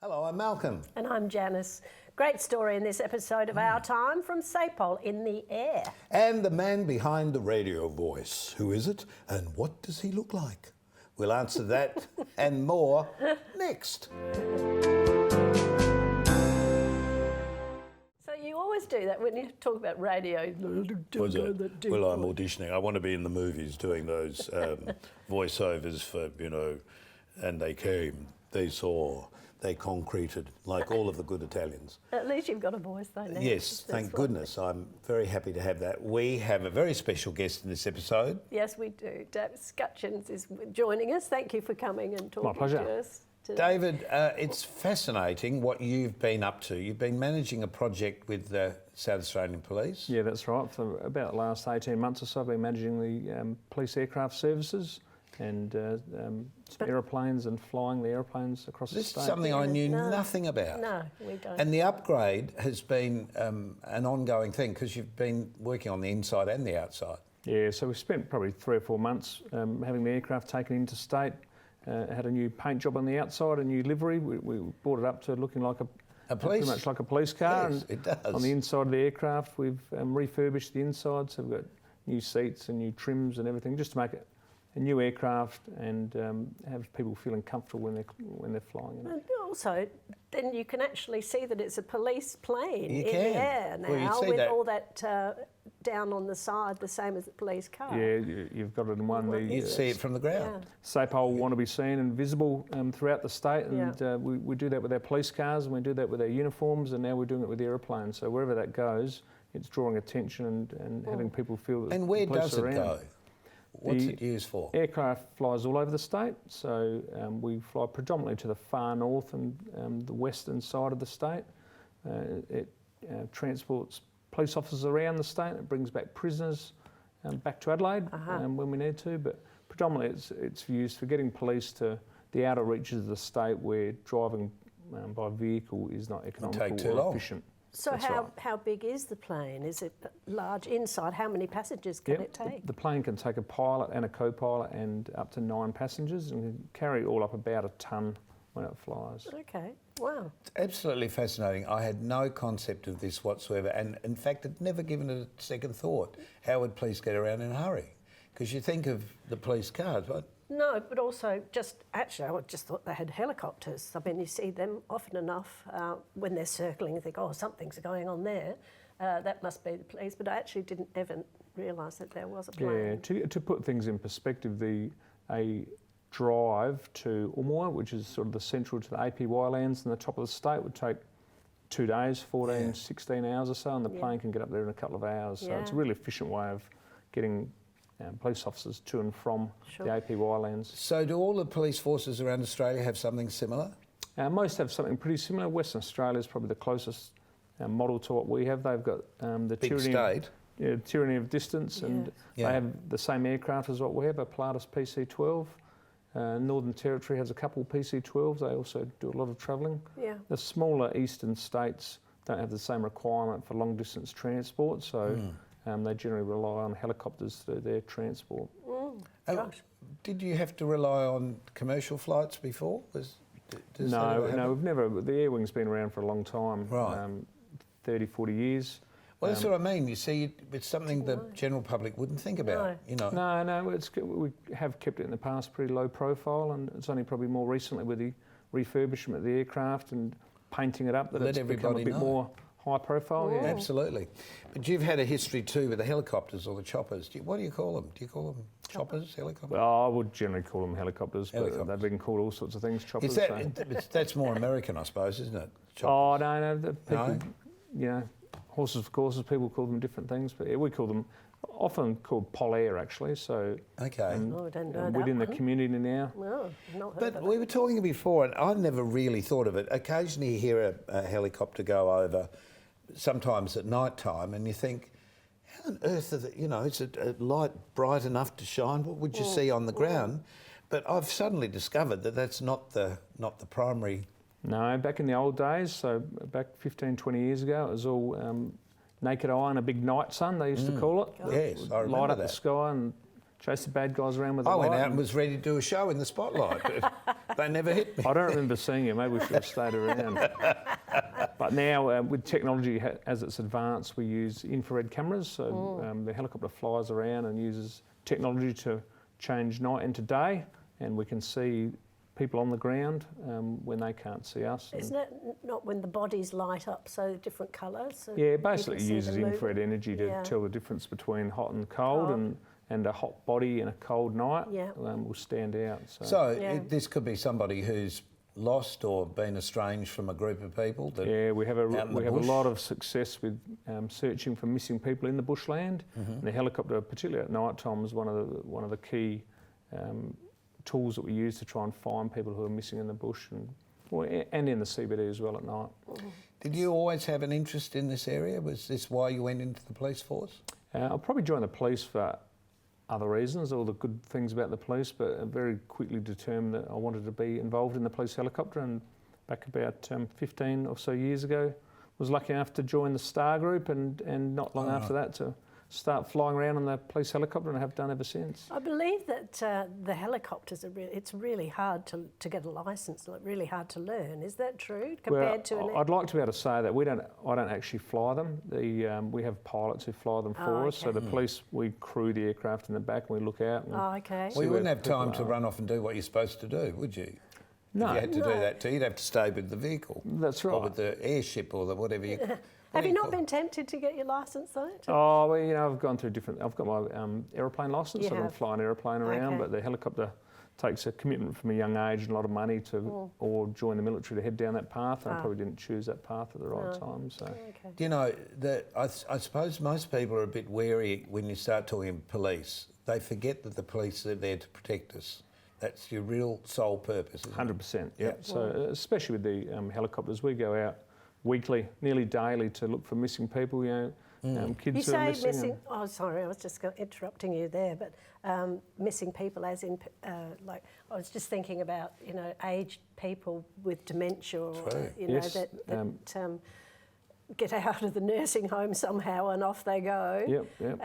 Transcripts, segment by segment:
Hello, I'm Malcolm. And I'm Janice. Great story in this episode of Our Time from Sapole in the air. And the man behind the radio voice. Who is it and what does he look like? We'll answer that and more next. So you always do that when you talk about radio. Was it? Well, I'm auditioning. I want to be in the movies doing those voiceovers for, and they came, they saw, they concreted, like all of the good Italians. At least you've got a voice though now. Yes, thank goodness. I'm very happy to have that. We have a very special guest in this episode. Yes, we do. David Scutchings is joining us. Thank you for coming and talking to us today. David, it's fascinating what you've been up to. You've been managing a project with the South Australian Police. Yeah, that's right. For about the last 18 months or so, I've been managing the police aircraft services and aeroplanes and flying the aeroplanes across the state. This is something I knew nothing about. No, we don't. And the upgrade has been an ongoing thing because you've been working on the inside and the outside. Yeah, so we spent probably 3 or 4 months having the aircraft taken into state, had a new paint job on the outside, a new livery. We brought it up to looking like pretty much like a police car. Yes, it does. On the inside of the aircraft, we've refurbished the inside, so we've got new seats and new trims and everything, just to make it a new aircraft and have people feeling comfortable when they're flying in it. And also, then you can actually see that it's a police plane You in can. the air now, Well, with all that down on the side, the same as the police car. Yeah, you've got it in one. You see it from the ground. Sapole want to be seen and visible throughout the state, and we do that with our police cars, and we do that with our uniforms, and now we're doing it with airplanes. So wherever that goes, it's drawing attention and having people feel that And where the police does it are around. go? What's it used for? Aircraft flies all over the state, so we fly predominantly to the far north and the western side of the state. It transports police officers around the state. It brings back prisoners back to Adelaide when we need to, but predominantly it's used for getting police to the outer reaches of the state where driving by vehicle is not economical or efficient. So how big is the plane? Is it large inside? How many passengers can it take? The plane can take a pilot and a co-pilot and up to 9 passengers and can carry all up about a tonne when it flies. Okay, wow. It's absolutely fascinating. I had no concept of this whatsoever, and in fact I'd never given it a second thought. How would police get around in a hurry? Because you think of the police cars, right? No, but also I just thought they had helicopters. I mean, you see them often enough when they're circling and think, oh, something's going on there. That must be the police. But I actually didn't ever realise that there was a plane. Yeah, to put things in perspective, a drive to Umua, which is sort of the central to the APY lands in the top of the state, would take 2 days, 14, 16 hours or so, and the plane can get up there in a couple of hours. So it's a really efficient way of getting police officers to and from the APY lands. So do all the police forces around Australia have something similar? Most have something pretty similar. Western Australia is probably the closest model to what we have. They've got the tyranny of distance, and they have the same aircraft as what we have, a Pilatus PC-12. Northern Territory has a couple PC-12s. They also do a lot of travelling. Yeah. The smaller eastern states don't have the same requirement for long distance transport, so they generally rely on helicopters for their transport. Did you have to rely on commercial flights before? No, we've never. The Air Wing's been around for a long time, right? 30, 40 years. Well, that's what I mean. You see, it's something the general public wouldn't think about. No. We have kept it in the past pretty low profile, and it's only probably more recently with the refurbishment of the aircraft and painting it up that it's become a bit more high profile. Yeah. Absolutely. But you've had a history too with the helicopters or the choppers. What do you call them? Do you call them choppers, helicopters? Well, I would generally call them helicopters. But they've been called all sorts of things, choppers. That's more American, I suppose, isn't it? Choppers. Oh, no. The people, horses for courses, people call them different things. But we call them, often called Polair actually. So I don't know within that the community now. No, not heard But of we were talking before, and I never really thought of it. Occasionally you hear a helicopter go over, sometimes at night time, and you think, how on earth is it, is it a light bright enough to shine? What would you see on the ground? But I've suddenly discovered that that's not the primary. No, back in the old days, so back 15, 20 years ago, it was all naked eye and a big night sun, they used to call it. Yes, I remember light up that. the sky and chase the bad guys around with a I light. went out and was ready to do a show in the spotlight, but they never hit me. I don't remember seeing you. Maybe we should have stayed around. But now, with technology as it's advanced, we use infrared cameras. So the helicopter flies around and uses technology to change night into day, and we can see people on the ground when they can't see us. Isn't it not when the bodies light up so different colours? So Yeah, you basically can see uses them infrared moving? energy to Yeah. tell the difference between hot and cold. And a hot body and a cold night Yeah. will stand out. So Yeah. this could be somebody who's lost or been estranged from a group of people. That Yeah, we have out in the a bush. lot of success with searching for missing people in the bushland. And the helicopter, particularly at night time, is one of the key tools that we use to try and find people who are missing in the bush and in the CBD as well at night. Did you always have an interest in this area? Was this why you went into the police force? I'll probably join the police for other reasons, all the good things about the police, but I very quickly determined that I wanted to be involved in the police helicopter, and back about 15 or so years ago, was lucky enough to join the Star Group, and not long after that to start flying around on the police helicopter, and have done ever since. I believe that the helicopters it's really hard to get a licence, really hard to learn. Is that true compared to? I'd like to be able to say that I don't actually fly them. We have pilots who fly them for us. So the police, we crew the aircraft in the back and we look out. And Okay. Well, you wouldn't have time to people are. run off and do what you're supposed to do, would you? No. If you had to do that too, you'd have to stay with the vehicle. That's Or right. with the airship or the whatever you... Have you not been tempted to get your licence though? Oh, well, I've gone through different. I've got my aeroplane licence, so I can have. fly an aeroplane around. Okay. But the helicopter takes a commitment from a young age and a lot of money to, or join the military to head down that path. And I probably didn't choose that path at the right time. So. Okay. Do you know, I suppose most people are a bit wary when you start talking police. They forget that the police are there to protect us. That's your real sole purpose, isn't it? 100%. Yeah. So especially with the helicopters, we go out weekly, nearly daily, to look for missing people. Kids You who are say missing. missing. Oh, sorry, I was just interrupting you there. But missing people, as in, like, I was just thinking about, aged people with dementia, or True. Yes, that get out of the nursing home somehow and off they go. Yep.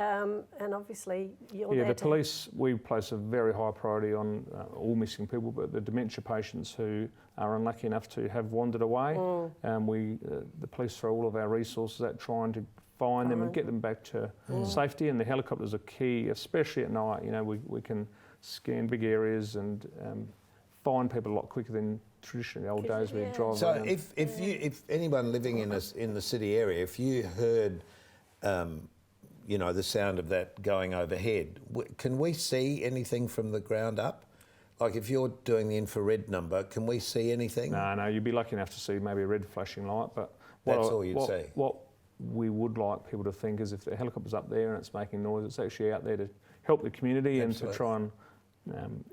And obviously, you're Yeah, there the to police, we place a very high priority on all missing people, but the dementia patients who are unlucky enough to have wandered away, the police throw all of our resources at trying to find them and get them back to safety, and the helicopters are key, especially at night. We can scan big areas and find people a lot quicker than traditionally old days we drive So around. if anyone living in the city area, if you heard, the sound of that going overhead, can we see anything from the ground up? Like if you're doing the infrared number, can we see anything? No, you'd be lucky enough to see maybe a red flashing light, but That's all you'd see. What we would like people to think is if the helicopter's up there and it's making noise, it's actually out there to help the community and to try and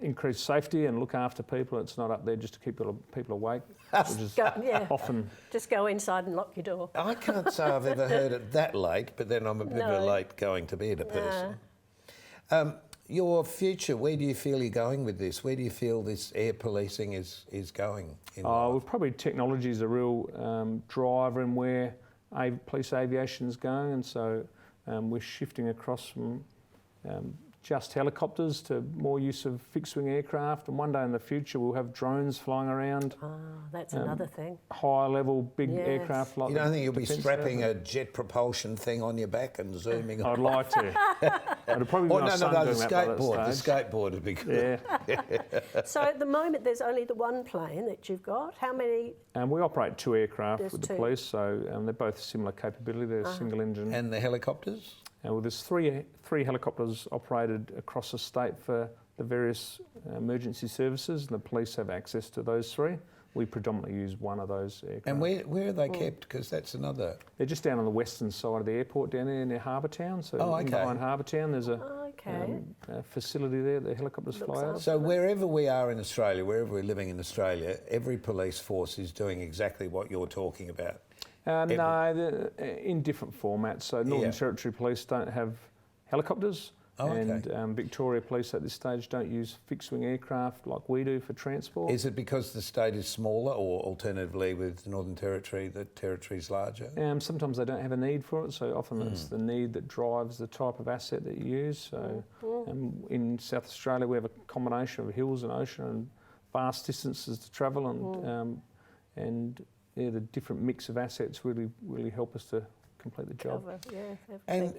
increase safety and look after people. It's not up there just to keep people awake, which is often... just go inside and lock your door. I can't say I've ever heard it that late, but then I'm a bit of a late going to bed person. Your future, where do you feel you're going with this? Where do you feel this air policing is going? Well, probably technology is a real driver in where police aviation is going, and so we're shifting across from just helicopters to more use of fixed-wing aircraft, and one day in the future we'll have drones flying around. That's another thing. High-level, big aircraft like. You don't think you'll be defence strapping a aircraft. jet propulsion thing on your back and zooming on? I'd like to. It'd probably be Oh, my no, son the doing that by that skateboard. The stage. skateboard would be good. Yeah. So at the moment, there's only the one plane that you've got. How many? We operate 2 aircraft There's with the 2. police, so they're both similar capability. They're single engine. And the helicopters? Well, there's three helicopters operated across the state for the various emergency services, and the police have access to those 3. We predominantly use one of those aircraft. And where are they kept? Because that's another... They're just down on the western side of the airport, down there near Harbour Town. So okay. behind Harbour Town, there's a facility there that the helicopters Looks fly out of. So wherever we are in Australia, wherever we're living in Australia, every police force is doing exactly what you're talking about. No, they're in different formats. So Northern Territory Police don't have helicopters. Oh, okay. And Victoria Police at this stage don't use fixed-wing aircraft like we do for transport. Is it because the state is smaller, or alternatively with the Northern Territory, the territory's larger? Sometimes they don't have a need for it, so often it's the need that drives the type of asset that you use. So in South Australia we have a combination of hills and ocean and vast distances to travel, and the different mix of assets really help us to complete the job. And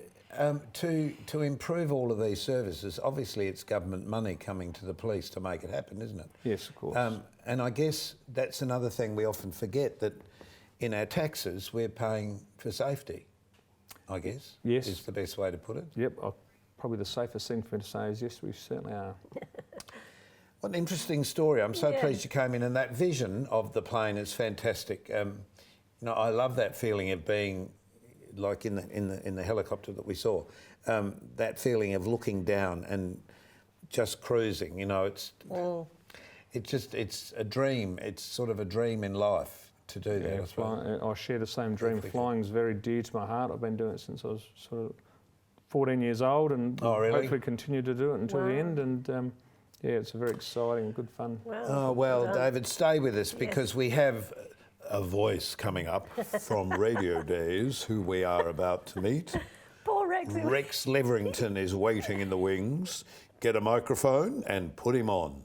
to improve all of these services, obviously it's government money coming to the police to make it happen, isn't it? Yes, of course. And I guess that's another thing we often forget, that in our taxes we're paying for safety, I guess. Yes. Is the best way to put it. Yep, probably the safest thing for me to say is yes, we certainly are. What an interesting story. I'm so pleased you came in, and that vision of the plane is fantastic. I love that feeling of being like in the helicopter that we saw, that feeling of looking down and just cruising. It's a dream. It's sort of a dream in life to do that. I suppose. I share the same dream. Flying is very dear to my heart. I've been doing it since I was sort of 14 years old, and hopefully continue to do it until the end. And it's very exciting and good fun. Wow. Oh, well, David, stay with us because we have a voice coming up from Radio Days who we are about to meet. Poor Rex. Rex Leverington is waiting in the wings. Get a microphone and put him on.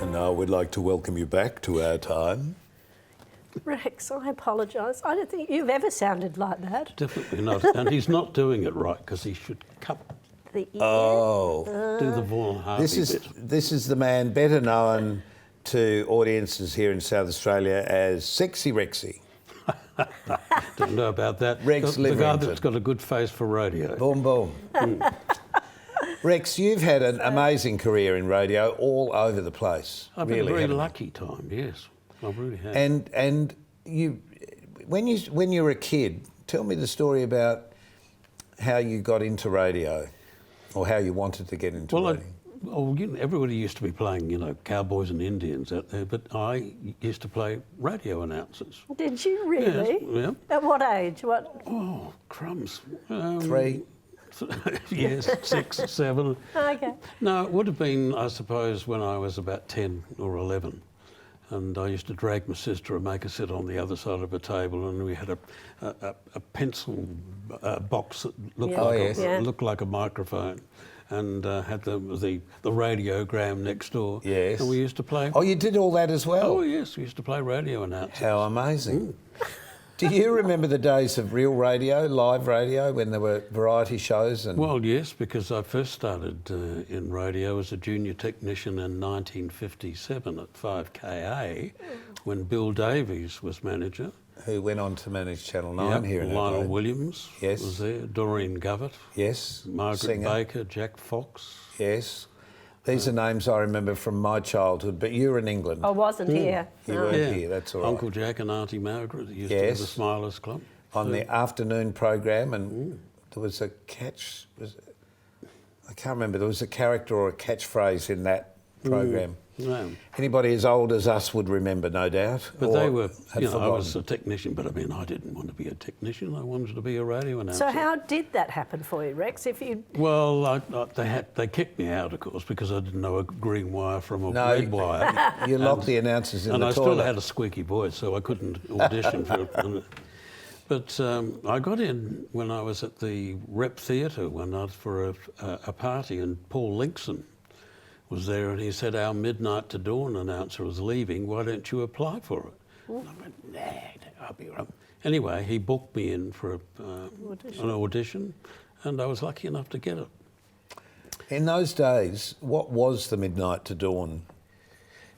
And now we'd like to welcome you back to our time. Rex, I apologise. I don't think you've ever sounded like that. Definitely not. And he's not doing it right because he should cut, The ear. do the Vaughan Harvey bit. This is the man better known to audiences here in South Australia as Sexy Rexy. Don't know about that. Rex the guy Leverington. that's got a good face for radio. Boom, boom. Rex, you've had an amazing career in radio all over the place. I've been really, a very haven't you? lucky time, yes. I really have. And you, when you were a kid, tell me the story about how you got into radio, or how you wanted to get into radio. Everybody used to be playing, cowboys and Indians out there, but I used to play radio announcers. Did you really? Yeah. At what age? What? Oh, crumbs. 3. Yes, 6, 7. Okay. No, it would have been, I suppose, when I was about 10 or 11. And I used to drag my sister and make her sit on the other side of a table, and we had a pencil box that looked like a microphone, and had the radiogram next door. Yes. And we used to play. Oh, you did all that as well? Oh yes, we used to play radio announcers. How amazing. Do you remember the days of real radio, live radio, when there were variety shows? Well, yes, because I first started in radio as a junior technician in 1957 at 5KA, when Bill Davies was manager. Who went on to manage Channel 9 here in Lionel Adelaide. Williams was there, Doreen Govett, Yes. Margaret Singer. Baker, Jack Fox. Yes. These are names I remember from my childhood, but you were in England. I wasn't here. You weren't here, that's all right. Uncle Jack and Auntie Margaret used to do the Smilers Club. On the afternoon program, and there was a catch. I can't remember. There was a character or a catchphrase in that program. No. Anybody as old as us would remember, no doubt. But they were, had I was forgotten. a technician, but I didn't want to be a technician. I wanted to be a radio announcer. So how did that happen for you, Rex? If you Well, they kicked me out, of course, because I didn't know a green wire from a red wire. You locked the announcers in and the I toilet. still had a squeaky voice, so I couldn't audition for it. But I got in when I was at the Rep Theatre one night for a party, and Paul Linkson was there, and he said, our Midnight to Dawn announcer is leaving, why don't you apply for it? And I went, nah, I'll be right. Anyway, he booked me in for an audition, and I was lucky enough to get it. In those days, what was the Midnight to Dawn?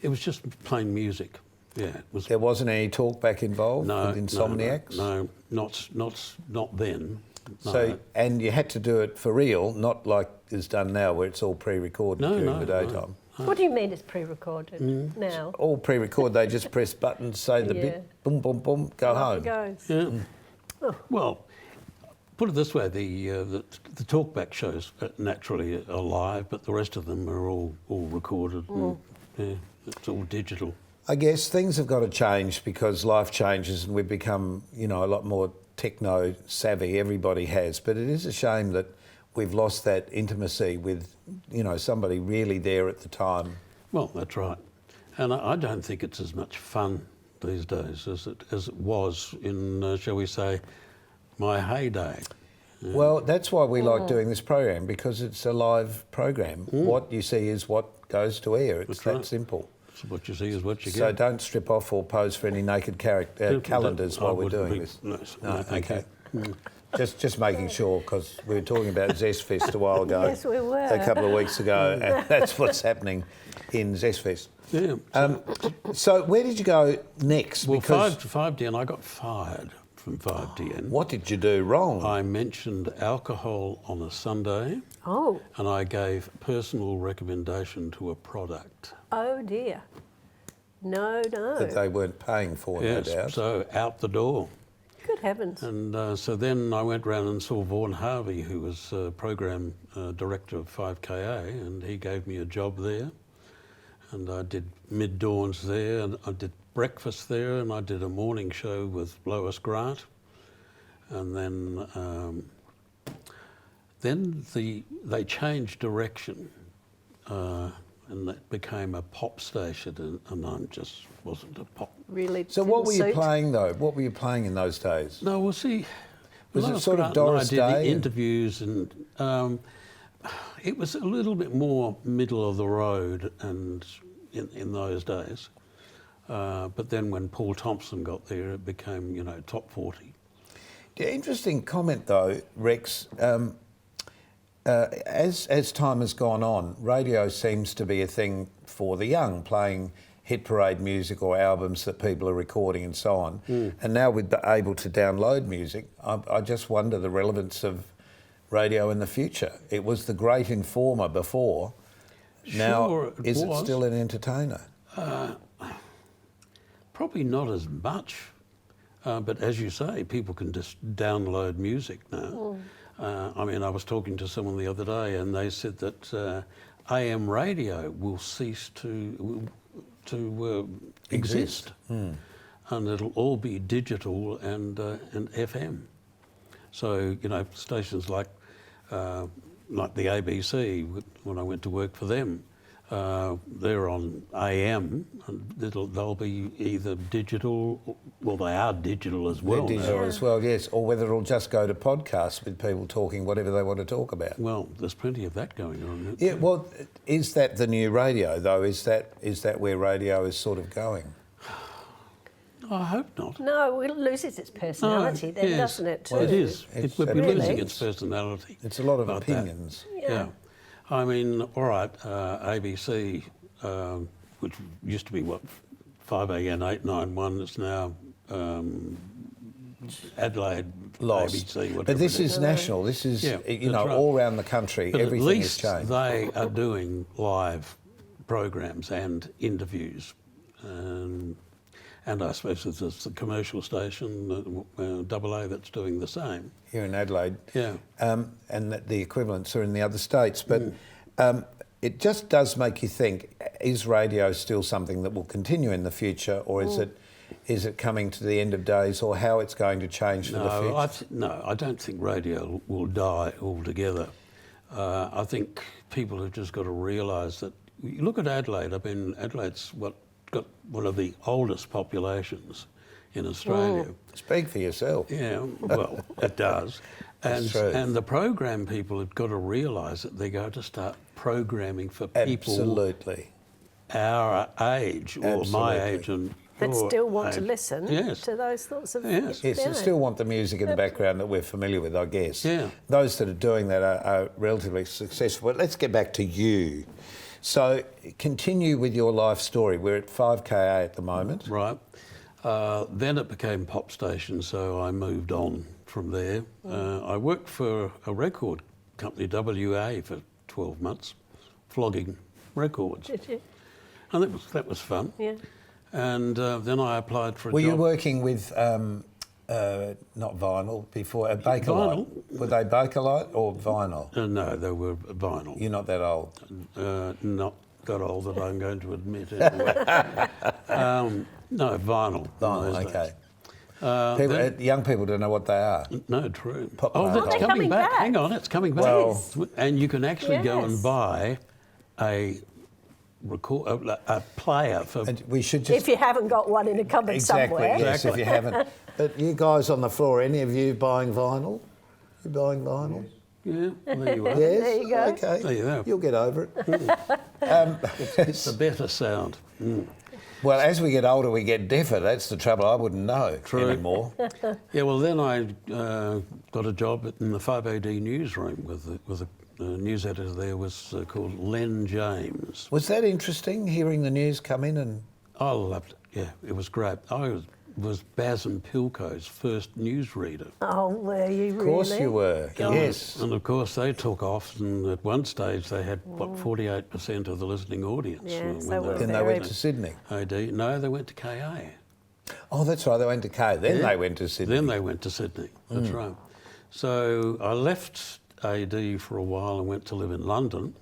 It was just plain music. Yeah, it was. There wasn't any talkback involved with Insomniacs? No, not then. No. So, and you had to do it for real, not like is done now where it's all pre-recorded during the daytime. what do you mean it's pre-recorded now? All pre-recorded, they just press buttons, say the bit, boom, boom, boom, go home. It goes. Yeah. Well, put it this way: the talkback shows naturally are live, but the rest of them are all recorded. And, It's all digital. I guess things have got to change because life changes and we've become, a lot more techno savvy. Everybody has, but it is a shame that we've lost that intimacy with, somebody really there at the time. Well, that's right. And I don't think it's as much fun these days as it was in, shall we say, my heyday. Well, that's why we like doing this program, because it's a live program. What you see is what goes to air. It's That's that right. simple. So what you see is what you get. So don't strip off or pose for any naked calendars while we're doing this. No, thank okay. you. Just making sure, because we were talking about Zestfest a while ago. Yes, we were. A couple of weeks ago, and that's what's happening in Zestfest. Yeah. So where did you go next? Well, Because 5DN, I got fired from 5DN. what did you do wrong? I mentioned alcohol on a Sunday, Oh, and I gave personal recommendation to a product. oh dear. No. That they weren't paying for, Yes, no doubt. so out the door. Good heavens. And so then I went round and saw Vaughan Harvey, who was program director of 5KA, and he gave me a job there. And I did mid-dawns there, and I did breakfast there, and I did a morning show with Lois Grant. And then they changed direction, and it became a pop station, and I just wasn't a pop. Really. So what were didn't you suit. playing though? What were you playing in those days? No, well, see, Was it Lois sort of Grant Doris and I did Day? the interviews, and it was a little bit more middle of the road, and in those days. But then when Paul Thompson got there, it became, top 40. Yeah, interesting comment though, Rex. As time has gone on, radio seems to be a thing for the young, playing hit parade music or albums that people are recording and so on. And now we're able to download music. I just wonder the relevance of radio in the future. It was the great informer before. Now, Sure, it is it was. still an entertainer? Probably not as much, but as you say, people can just download music now. I mean, I was talking to someone the other day, and they said that AM radio will cease to exist, and it'll all be digital and FM. So stations like the ABC, when I went to work for them, they're on AM, and they'll be either digital, well, they are digital as well. They're digital now. as well, yes. Or whether it'll just go to podcasts with people talking whatever they want to talk about. Well, there's plenty of that going on. Yeah, well, is that the new radio, though? Is that where radio is sort of going? I hope not. No, it loses its personality then, yes. doesn't it? Well, It too? is. It's- We're Really? losing its personality. It's a lot of Like that. opinions. Yeah. I mean, all right, ABC, which used to be, 5AN 891, it's now Adelaide Lost. ABC, whatever. But this it is national. This is, Yeah, you know, that's right. all around the country. But Everything at has least changed. they are doing live programs and interviews. And I suppose it's the commercial station, AA, that's doing the same. Here in Adelaide. Yeah. And that the equivalents are in the other states. But it just does make you think, is radio still something that will continue in the future, or is it coming to the end of days, or how it's going to change for the future? No, I don't think radio will die altogether. I think people have just got to realise that, you look at Adelaide, I mean, Adelaide's got one of the oldest populations in Australia. Speak for yourself. Yeah, well, it does. That's true. And the program people have got to realise that they're going to start programming for people Absolutely. our age, or my Absolutely. age, and That your still want to age. listen Yes. to those sorts of... Yes. Yes, you still want the music in the background that we're familiar with, I guess. Yeah. Those that are doing that are relatively successful. But let's get back to you. So continue with your life story. We're at 5KA at the moment. Right. Then it became pop station, so I moved on from there. I worked for a record company, WA, for 12 months, flogging records. Did you? And that was fun. Yeah. And then I applied for a Were job. you working with, not vinyl, before, Bakelite? Vinyl. Were they Bakelite or vinyl? No, they were vinyl. You're not that old. Not got old that I'm going to admit anyway. No, vinyl. Vinyl, in those okay. days. Young people don't know what they are. No, true. Pop Oh, vinyl. that's They're coming coming back. back. Hang on, it's coming back. Well- And you can actually go and Yes. buy a player for. And we should just If you haven't got one in a cupboard exactly, somewhere. yes, if you haven't. But you guys on the floor, any of you buying vinyl? You buying vinyl? Yeah, there you are. Yes. There you go. Okay. There you go. You'll get over it. It's a better sound. Well, as we get older, we get deafer. That's the trouble. I wouldn't know True. anymore. Yeah, well, then I got a job in the 5AD newsroom with the news editor there was called Len James. Was that interesting, hearing the news come in and... I loved it. Yeah, it was great. I was Baz and Pilco's first newsreader. Oh, were you really? Of course you were, God. yes. And of course they took off, and at one stage they had, 48% of the listening audience. Yes, when they were Then they very- went to Sydney. AD. No, they went to KA. Oh, that's right, they went to K. Then Yeah. they went to Sydney. Then they went to Sydney, that's right. So I left AD for a while and went to live in London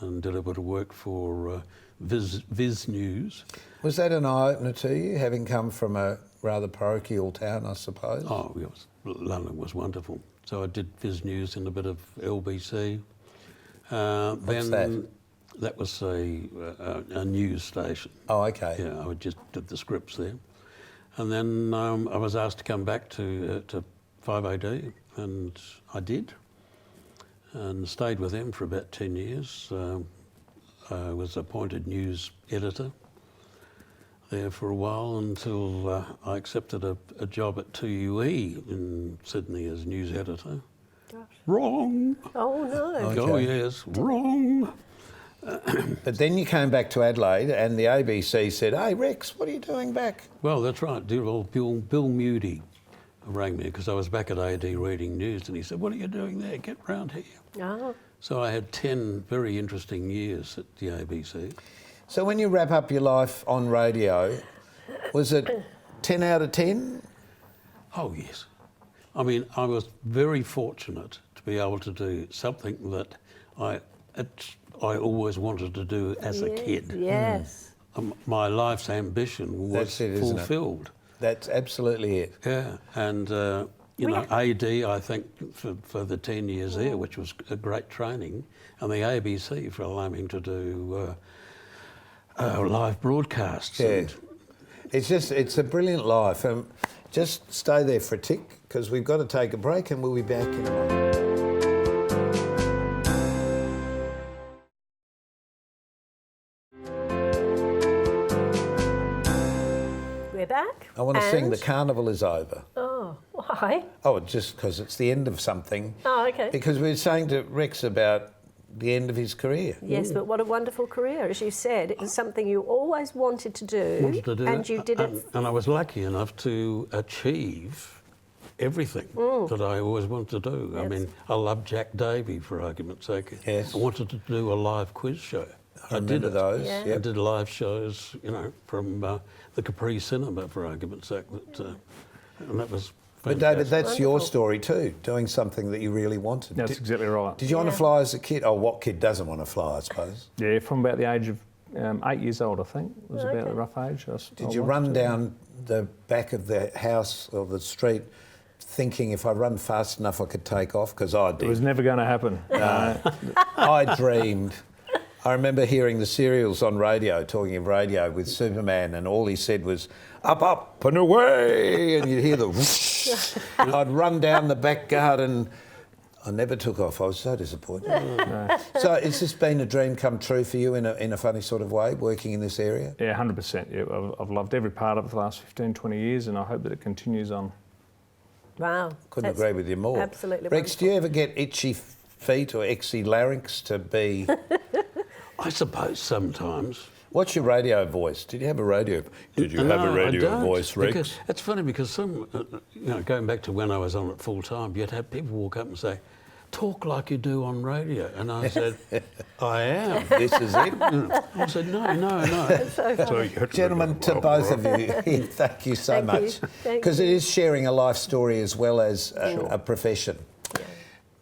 and did a bit of work for Viz News. Was that an eye-opener to you, having come from a rather parochial town, I suppose? Oh, yes, London was wonderful. So I did Viz News and a bit of LBC. What's that? That was a news station. Oh, okay. Yeah, I just did the scripts there. And then I was asked to come back to 5AD, and I did, and stayed with them for about 10 years. I was appointed news editor there for a while until I accepted a job at 2UE in Sydney as news editor. Gosh. Wrong. Oh, no. Okay. Oh, yes, wrong. But then you came back to Adelaide and the ABC said, "Hey, Rex, what are you doing back?" Well, that's right. Dear old Bill Moody rang me because I was back at AD reading news, and he said, "What are you doing there? Get round here." Oh, So I had 10 very interesting years at the ABC. So when you wrap up your life on radio, was it 10 out of 10? Oh, yes. I mean, I was very fortunate to be able to do something that I always wanted to do as a kid. Yes. My life's ambition was That's it, isn't it? fulfilled. That's absolutely it. Yeah, and you know, AD, I think, for the 10 years there, which was a great training, and the ABC for allowing me to do live broadcasts. Yeah. And It's a brilliant life. Just stay there for a tick, because we've got to take a break and we'll be back in a moment. We're back. I want to sing and- The Carnival Is Over. Oh, why? Oh, just because it's the end of something. Oh, okay. Because we were saying to Rex about the end of his career. Yes, but what a wonderful career. As you said, it was something you always wanted to do, wanted to do and that. you did it. And I was lucky enough to achieve everything that I always wanted to do. I Yes. mean, I loved Jack Davey, for argument's sake. Yes. I wanted to do a live quiz show. I remember it. those. Yeah. I Yep. did live shows, you know, from the Capri Cinema, for argument's sake, and that was But fantastic. David, that's your Wonderful. story too, doing something that you really wanted. That's exactly right. Did you want to Yeah. fly as a kid? Oh, what kid doesn't want to fly, I suppose? Yeah, from about the age of 8 years old, I think, was about Okay. the rough age. Did you run down the back of the house or the street thinking if I run fast enough I could take off? Because I It did. was never going to happen. I dreamed. I remember hearing the serials on radio, talking of radio with Superman, and all he said was, "Up, up and away," and you'd hear the whoosh. I'd run down the back garden. I never took off. I was so disappointed. So has this been a dream come true for you in a funny sort of way, working in this area? Yeah, 100%. Yeah, I've loved every part of it for the last 15, 20 years, and I hope that it continues on. Wow. Couldn't That's agree with you more. absolutely Rex, do you ever get itchy feet or itchy larynx to be... I suppose sometimes. What's your radio voice? Did you have a radio? Did you have a No, I radio don't, voice, Rex? because it's funny because some, you know, going back to when I was on it full time, you'd have people walk up and say, "Talk like you do on radio," and I said, "I am." This is it. I said, "No." Gentlemen, to both of you, thank you so Thank you. much. Thank Because it is sharing a life story as well as a profession.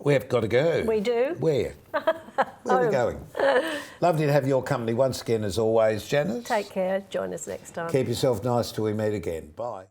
We've got to go. We do? Where? Where are we going? Lovely to have your company once again, as always, Janice. Take care. Join us next time. Keep yourself nice till we meet again. Bye.